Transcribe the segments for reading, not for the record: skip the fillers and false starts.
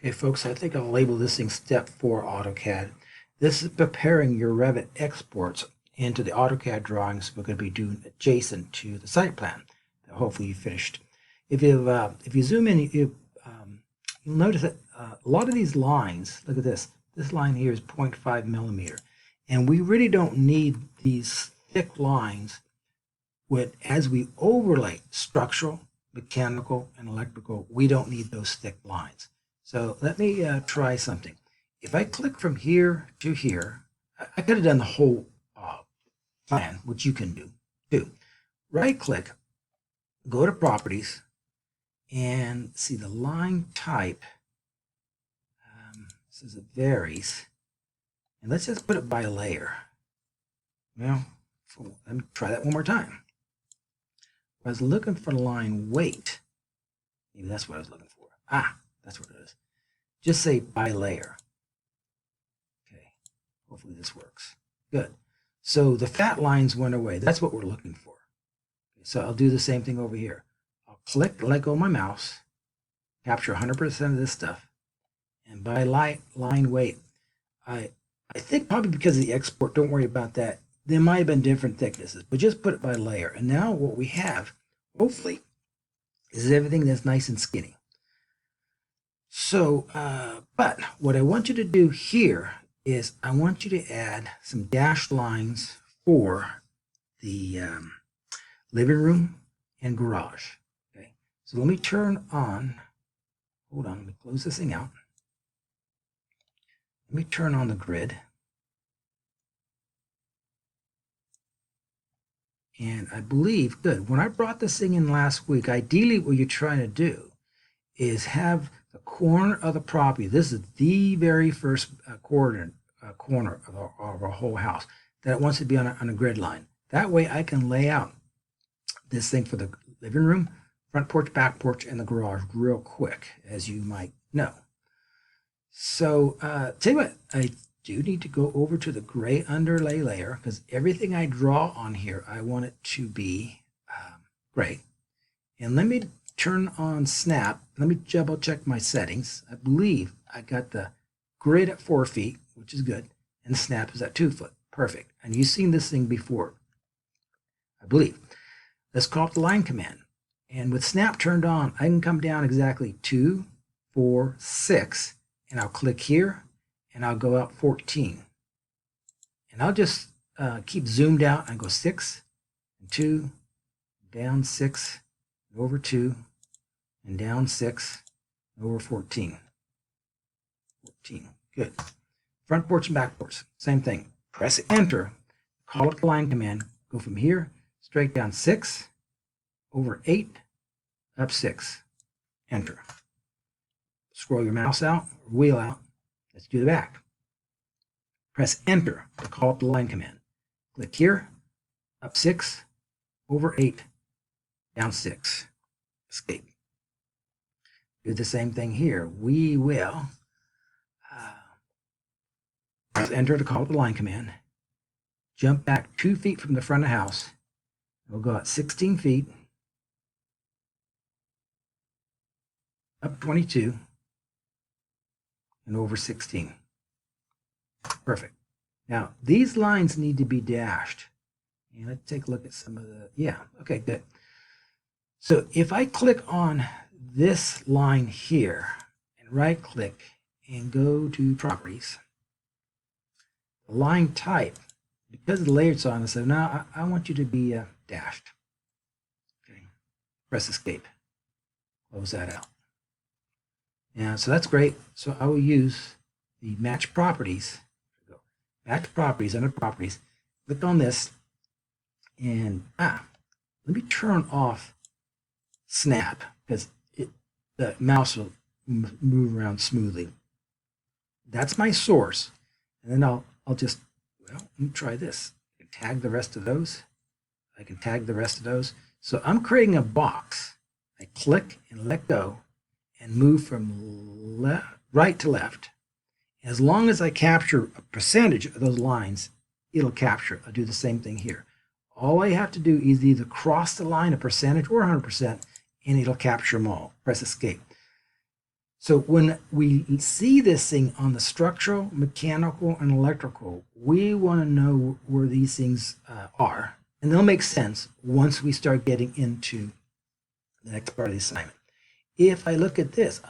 Okay, folks, I think I'll label this thing Step 4 AutoCAD. This is preparing your Revit exports into the AutoCAD drawings we're going to be doing adjacent to the site plan that hopefully you finished. If you zoom in, you'll notice that a lot of these lines, look at this. This line here is 0.5 millimeter. And we really don't need these thick lines as we overlay structural, mechanical, and electrical. We don't need those thick lines. So let me try something. If I click from here to here, I could have done the whole plan, which you can do too. Right click, go to properties, and see the line type. Says it varies. And let's just put it by layer. Well, let me try that one more time. I was looking for line weight. Maybe that's what I was looking for. That's what it is. Just say by layer. Okay, hopefully this works. Good. So the fat lines went away. That's what we're looking for. Okay, so I'll do the same thing over here. I'll click, let go of my mouse, capture 100% of this stuff, and by line weight, I think probably because of the export, don't worry about that. There might have been different thicknesses, but just put it by layer. And now what we have, hopefully, is everything that's nice and skinny. So, but what I want you to do here is I want you to add some dashed lines for the living room and garage. Okay, so let me turn on, hold on, let me close this thing out. Let me turn on the grid. And I believe, good, when I brought this thing in last week, ideally what you're trying to do is have the corner of the property. This is the very first corner of our whole house that it wants to be on a grid line. That way I can lay out this thing for the living room, front porch, back porch, and the garage real quick, as you might know. So tell you what, I do need to go over to the gray underlay layer because everything I draw on here, I want it to be gray. And let me turn on snap. Let me double check my settings. I believe I got the grid at 4 feet, which is good, and snap is at 2 foot. Perfect. And you've seen this thing before, I believe. Let's call it the line command. And with snap turned on, I can come down exactly 2, 4, 6, and I'll click here, and I'll go out 14. And I'll just keep zoomed out and go 6, and 2, down 6, and over 2, and down 6, and over 14. 14, good. Front porch and back porch, same thing. Press enter, call it the line command, go from here, straight down 6, over 8, up 6, enter. Scroll your mouse out, or wheel out. Let's do the back. Press enter to call up the line command. Click here, up 6, over 8, down 6, escape. Do the same thing here. We will press enter to call up the line command. Jump back 2 feet from the front of the house. We'll go out 16 feet, up 22, and over 16. Perfect. Now, these lines need to be dashed. And let's take a look at some of the, yeah, okay, good. So if I click on this line here and right click and go to properties, the line type, because the layer's on, I said, now I want you to be dashed. Okay. Press escape. Close that out. Yeah, so that's great. So I will use the match properties. Match properties, under properties. Click on this, and let me turn off snap because the mouse will move around smoothly. That's my source, and then I'll just, well, let me try this. I can tag the rest of those. I can tag the rest of those. So I'm creating a box. I click and let go and move from right to left. As long as I capture a percentage of those lines, it'll capture. I'll do the same thing here. All I have to do is either cross the line a percentage or 100%, and it'll capture them all. Press escape. So when we see this thing on the structural, mechanical, and electrical, we want to know where these things are. And they'll make sense once we start getting into the next part of the assignment. If I look at this,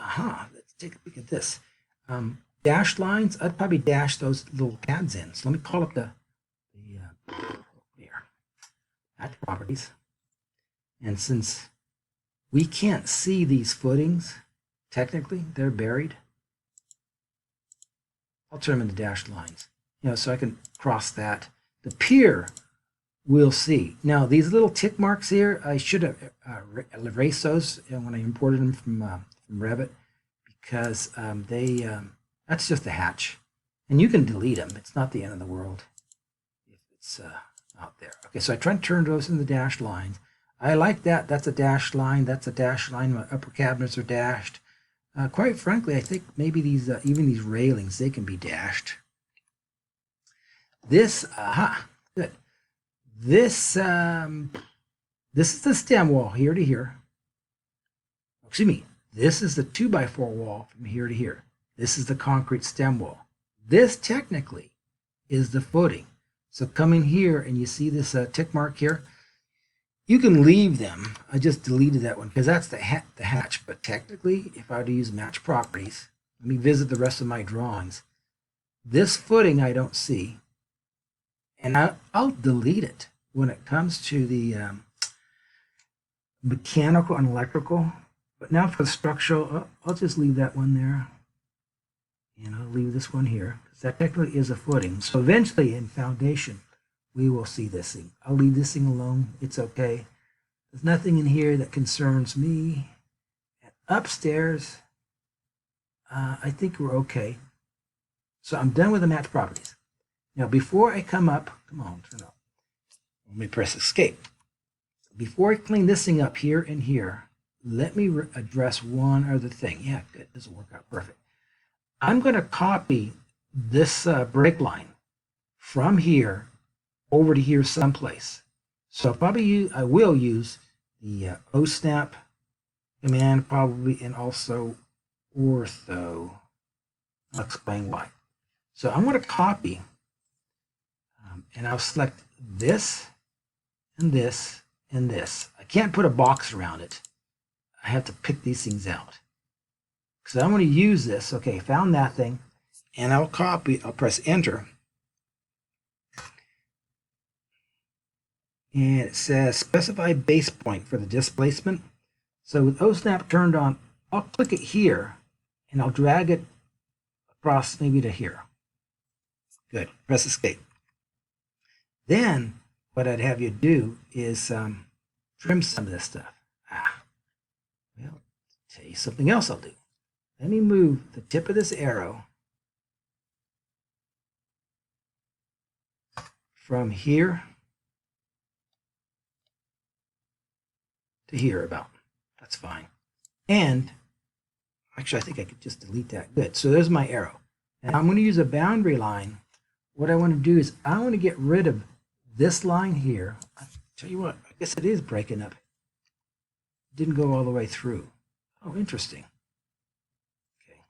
let's take a look at this. Dashed lines, I'd probably dash those little CADs in. So let me call up the here, at properties. And since we can't see these footings, technically, they're buried, I'll turn them into dashed lines. So I can cross that. The pier, we'll see. Now, these little tick marks here, I should have erased those when I imported them from Revit, because that's just a hatch. And you can delete them. It's not the end of the world if it's out there. Okay, so I try to turn those into dashed lines. I like that. That's a dashed line. That's a dashed line. My upper cabinets are dashed. Quite frankly, I think maybe these even these railings, they can be dashed. This, good. This is the stem wall here to here. Excuse me. This is the 2x4 wall from here to here. This is the concrete stem wall. This technically is the footing. So come in here and you see this tick mark here. You can leave them. I just deleted that one because that's the hatch. But technically, if I were to use match properties, let me visit the rest of my drawings. This footing I don't see. And I'll delete it when it comes to the mechanical and electrical. But now for the structural, I'll just leave that one there. And I'll leave this one here, because that technically is a footing. So eventually in foundation, we will see this thing. I'll leave this thing alone. It's okay. There's nothing in here that concerns me. And upstairs, I think we're okay. So I'm done with the match properties. Now, before I come up, come on, turn up. Let me press escape. Before I clean this thing up here and here, let me address one other thing. Yeah, good. This will work out perfect. I'm going to copy this break line from here over to here someplace. So I will use the OSNAP command probably, and also ortho. I'll explain why. So I'm going to copy, and I'll select this and this and this. I can't put a box around it. I have to pick these things out. So I'm going to use this. Okay, found that thing, and I'll press enter. And it says specify base point for the displacement. So with OSNAP turned on, I'll click it here and I'll drag it across maybe to here. Good. Press escape. Then what I'd have you do is trim some of this stuff. Well, tell you something else I'll do. Let me move the tip of this arrow from here to here about. That's fine. And actually, I think I could just delete that. Good. So there's my arrow. Now I'm going to use a boundary line. What I want to do is I want to get rid of this line here. I'll tell you what, I guess it is breaking up. It didn't go all the way through. Oh, interesting. Okay.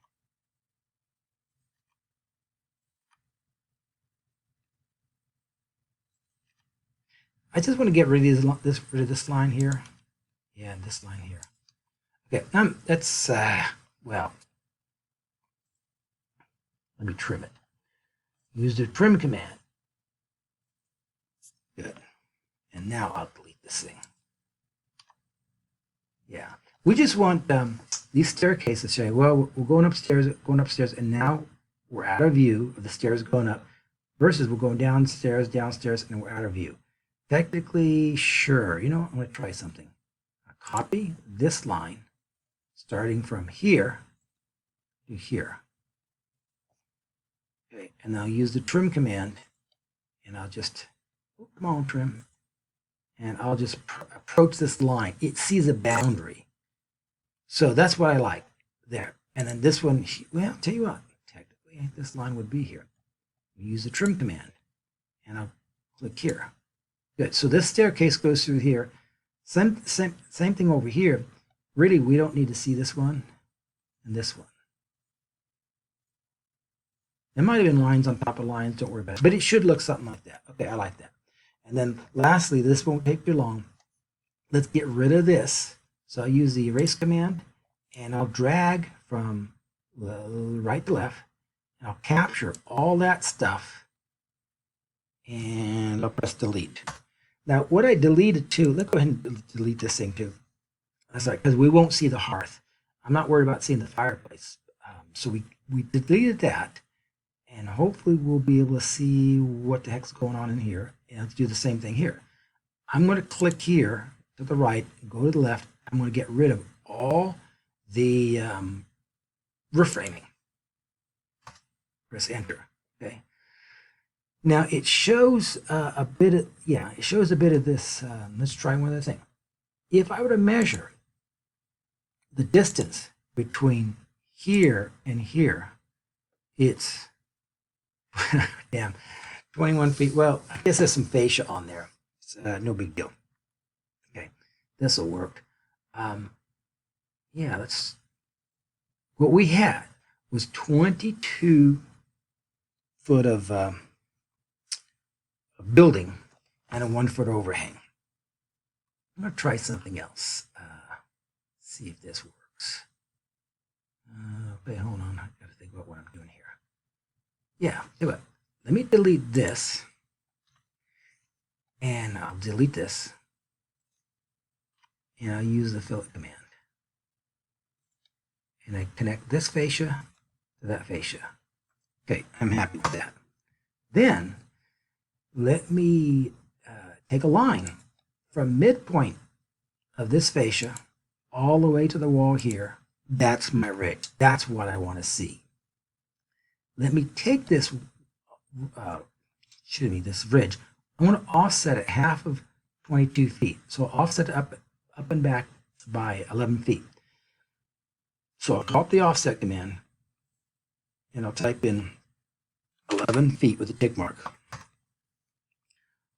I just want to get rid of this line here. Yeah, this line here. Okay, that's, well, let me trim it. Use the trim command. Good. And now I'll delete this thing. Yeah. We just want these staircases to say, well, we're going upstairs, and now we're out of view of the stairs going up, versus we're going downstairs, and we're out of view. Technically, sure. You know what? I'm going to try something. Copy this line starting from here to here. Okay, and I'll use the trim command, and I'll just, come on, trim, and I'll just approach this line. It sees a boundary. So that's what I like there. And then this one, well, I'll tell you what, technically this line would be here. Use the trim command, and I'll click here. Good, so this staircase goes through here. Same thing over here. Really, we don't need to see this one and this one. There might have been lines on top of lines, don't worry about it. But it should look something like that. Okay, I like that. And then lastly, this won't take too long. Let's get rid of this. So I'll use the erase command, and I'll drag from right to left, and I'll capture all that stuff, and I'll press delete. Now, what I deleted too, let's go ahead and delete this thing too. That's like, because we won't see the hearth. I'm not worried about seeing the fireplace. So we deleted that, and hopefully we'll be able to see what the heck's going on in here. And let's do the same thing here. I'm going to click here to the right, go to the left. I'm going to get rid of all the roof framing. Press enter. Okay. Now it shows a bit of, it shows a bit of this. Let's try one other thing. If I were to measure the distance between here and here, it's damn, 21 feet. Well, I guess there's some fascia on there. It's no big deal. Okay, this will work. Yeah, what we had was 22 foot of building and a 1 foot overhang. I'm going to try something else. See if this works. Okay, hold on. I've got to think about what I'm doing here. Yeah, do it. Let me delete this. And I'll delete this. And I'll use the fillet command. And I connect this fascia to that fascia. Okay, I'm happy with that. Then, let me take a line from midpoint of this fascia all the way to the wall here. That's my ridge. That's what I want to see. Let me take this, this ridge. I want to offset it half of 22 feet. So I'll offset it up and back by 11 feet. So I'll call up the offset command, and I'll type in 11 feet with a tick mark.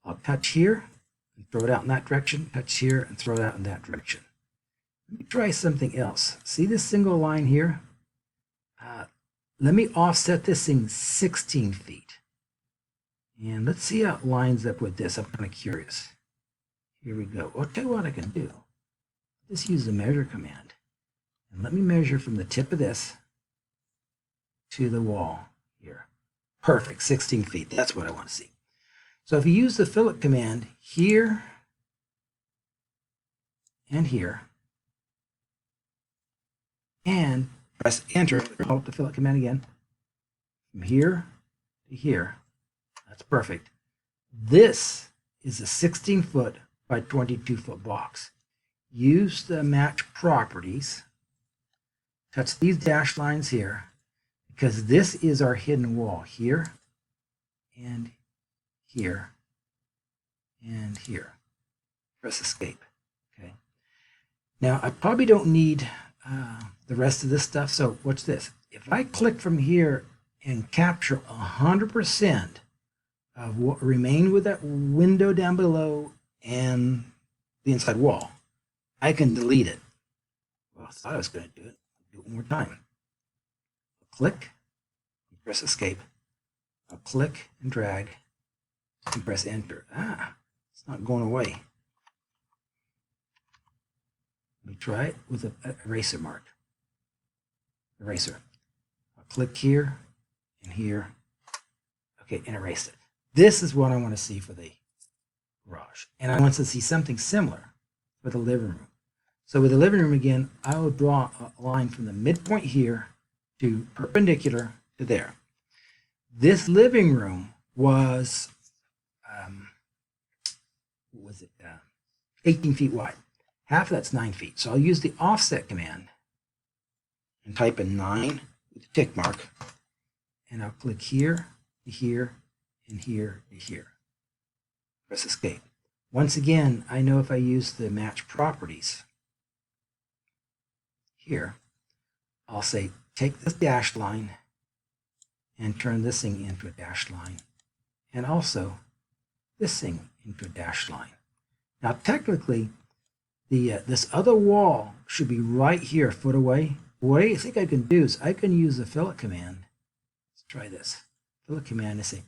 I'll touch here and throw it out in that direction, touch here and throw it out in that direction. Let me try something else. See this single line here? Let me offset this thing 16 feet. And let's see how it lines up with this. I'm kind of curious. Here we go. I'll tell you what I can do. Just use the measure command. And let me measure from the tip of this to the wall here. Perfect, 16 feet. That's what I want to see. So if you use the fillet command here and here, and press enter, call up the fillet command again, from here to here, that's perfect. This is a 16 foot by 22 foot box. Use the match properties, touch these dashed lines here, because this is our hidden wall here and here and here. Press escape. Okay. Now I probably don't need the rest of this stuff. So watch this. If I click from here and capture 100% of what remained with that window down below and the inside wall, I can delete it. Well, I thought I was going to do it. I'll do it one more time. I'll click, and press escape. I'll click and drag and press enter. It's not going away. Let me try it with an eraser mark. Eraser. I'll click here and here. Okay, and erase it. This is what I want to see for the garage. And I want to see something similar for the living room. So with the living room again, I will draw a line from the midpoint here to perpendicular to there. This living room was, 18 feet wide. Half of that's 9 feet. So I'll use the offset command and type in 9 with a tick mark. And I'll click here, to here, and here, to here. Press escape. Once again, I know if I use the match properties here, I'll say take this dashed line and turn this thing into a dashed line. And also this thing into a dashed line. Now technically, this other wall should be right here, a foot away, What I think I can do is I can use the fillet command. Let's try this. Fillet command and say,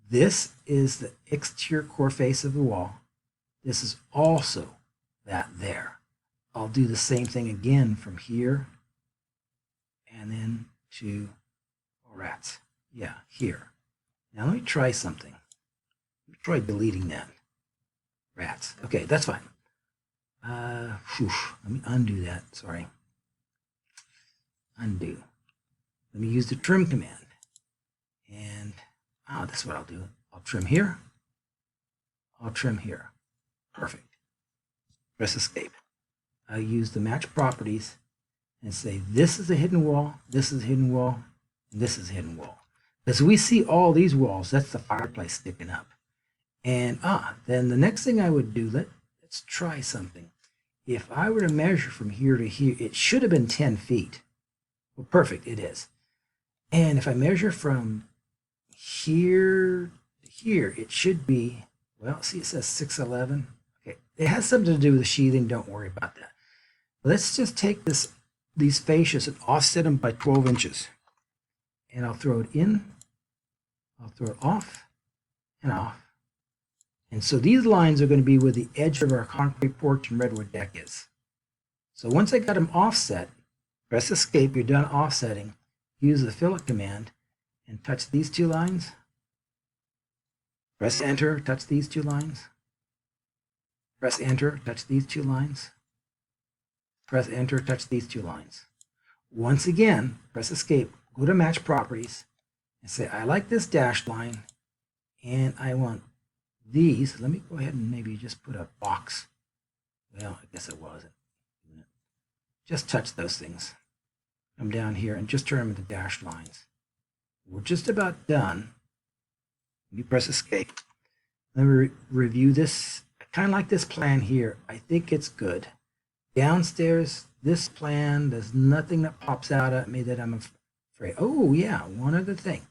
this is the exterior core face of the wall. This is also that there. I'll do the same thing again from here and then to, oh rats, yeah, here. Now let me try something. Let me try deleting that. Rats. Okay, that's fine. Let me undo that. Sorry. Undo. Let me use the trim command. And that's what I'll do. I'll trim here. I'll trim here. Perfect. Press escape. I'll use the match properties and say this is a hidden wall, this is a hidden wall, and this is a hidden wall. As we see all these walls, that's the fireplace sticking up. And then the next thing I would do, let's try something. If I were to measure from here to here, it should have been 10 feet. Well, perfect, it is. And if I measure from here to here, it should be, well, see, it says 611. Okay, it has something to do with the sheathing. Don't worry about that. Let's just take these fascias and offset them by 12 inches. And I'll throw it in, I'll throw it off and off. And so these lines are going to be where the edge of our concrete porch and redwood deck is. So once I got them offset, press escape, you're done offsetting. Use the fillet command and touch these two lines. Press enter, touch these two lines. Press enter, touch these two lines. Press enter, touch these two lines. Once again, press escape, go to match properties and say, I like this dashed line and I want these. Let me go ahead and maybe just put a box. Well, I guess it wasn't. Just touch those things. Come down here and just turn them into dashed lines. We're just about done. Let me press escape. Let me review this. I kind of like this plan here. I think it's good. Downstairs, this plan, there's nothing that pops out at me that I'm afraid. Oh yeah, one other thing.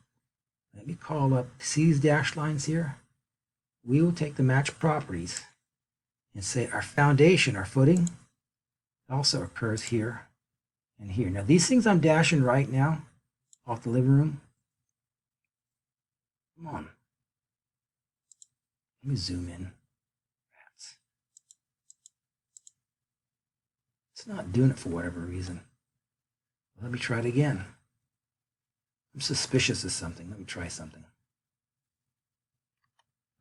Let me call up, see these dashed lines here? We will take the match properties and say our foundation, our footing, also occurs here and here. Now these things I'm dashing right now off the living room. Come on. Let me zoom in. Rats. It's not doing it for whatever reason. Let me try it again. I'm suspicious of something. Let me try something.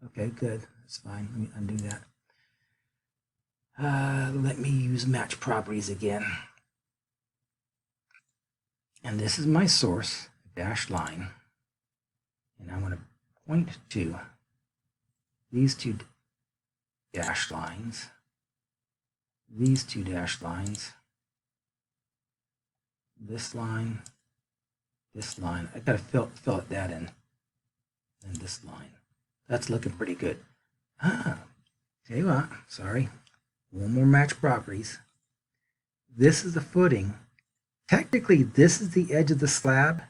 Okay, good. That's fine. Let me undo that. Let me use match properties again. And this is my source, dashed line. And I want to point to these two dashed lines, these two dashed lines, this line, this line. I got to fill that in, and this line. That's looking pretty good. Tell you what, sorry. One more match properties. This is the footing. Technically, this is the edge of the slab.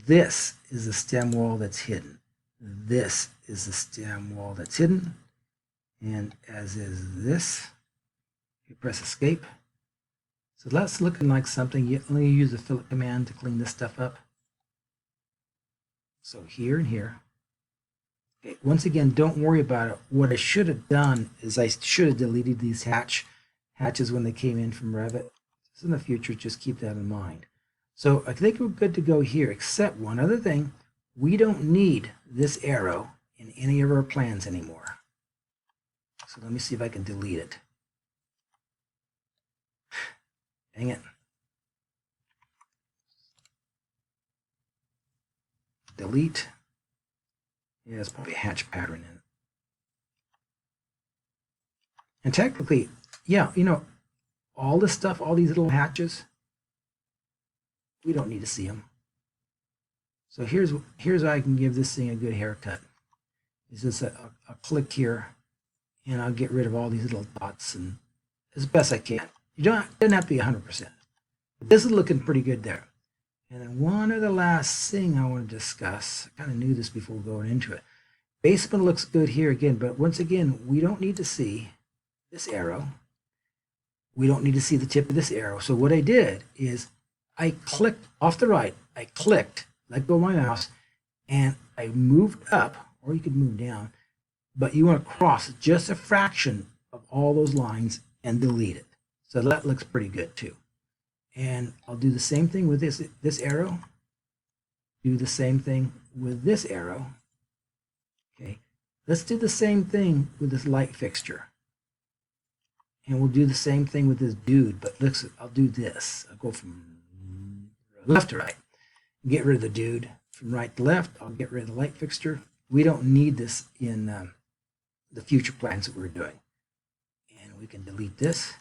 This is the stem wall that's hidden. This is the stem wall that's hidden. And as is this. You press escape. So that's looking like something. Let me use the fillet command to clean this stuff up. So here and here. Okay, once again, don't worry about it. What I should have done is I should have deleted these hatches when they came in from Revit. So in the future, just keep that in mind. So I think we're good to go here, except one other thing. We don't need this arrow in any of our plans anymore. So let me see if I can delete it. Dang it. Delete. Yeah, there's probably a hatch pattern in it. And technically, yeah, you know, all this stuff, all these little hatches, we don't need to see them. So here's how I can give this thing a good haircut. Is just a click here, and I'll get rid of all these little dots and as best I can. You doesn't have to be 100%. But this is looking pretty good there. And then one other last thing I want to discuss. I kind of knew this before going into it. Basement looks good here again, but once again, we don't need to see this arrow. We don't need to see the tip of this arrow. So what I did is I clicked off the right, I clicked, let go of my mouse, and I moved up, or you could move down, but you want to cross just a fraction of all those lines and delete it. So that looks pretty good too. And I'll do the same thing with this arrow. Do the same thing with this arrow. Okay, let's do the same thing with this light fixture. And we'll do the same thing with this dude, but looks, I'll do this. I'll go from left to right. Get rid of the dude. From right to left, I'll get rid of the light fixture. We don't need this in the future plans that we're doing. And we can delete this.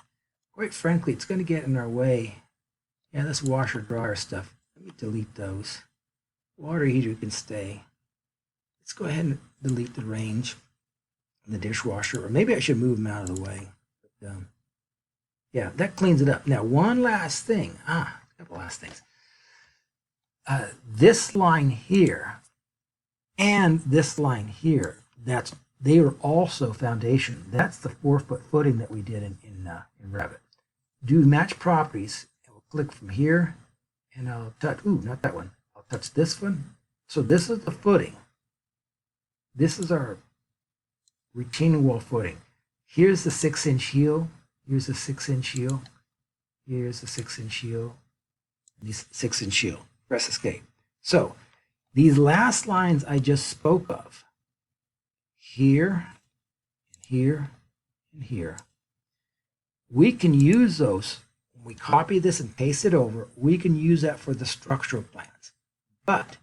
Quite frankly, it's going to get in our way. Yeah, this washer dryer stuff, let me delete those. Water heater can stay. Let's go ahead and delete the range and the dishwasher, or maybe I should move them out of the way. But, yeah, that cleans it up. Now, one last thing. A couple last things. This line here and this line here, they are also foundation. That's the 4-foot footing that we did in Revit. Do match properties, and we'll click from here, and I'll touch, not that one. I'll touch this one. So this is the footing. This is our retaining wall footing. Here's the 6-inch heel. Here's the 6-inch heel. Here's the 6-inch heel. And this 6-inch heel. Press escape. So these last lines I just spoke of, here, and here, and here, we can use those. When we copy this and paste it over, we can use that for the structural plans. But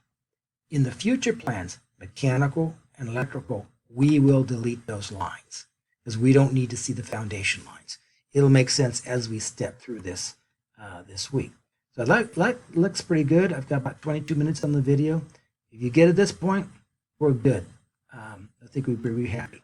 in the future plans, mechanical and electrical, we will delete those lines because we don't need to see the foundation lines. It'll make sense as we step through this this week. So that looks pretty good. I've got about 22 minutes on the video. If you get at this point, we're good. I think we'd be happy.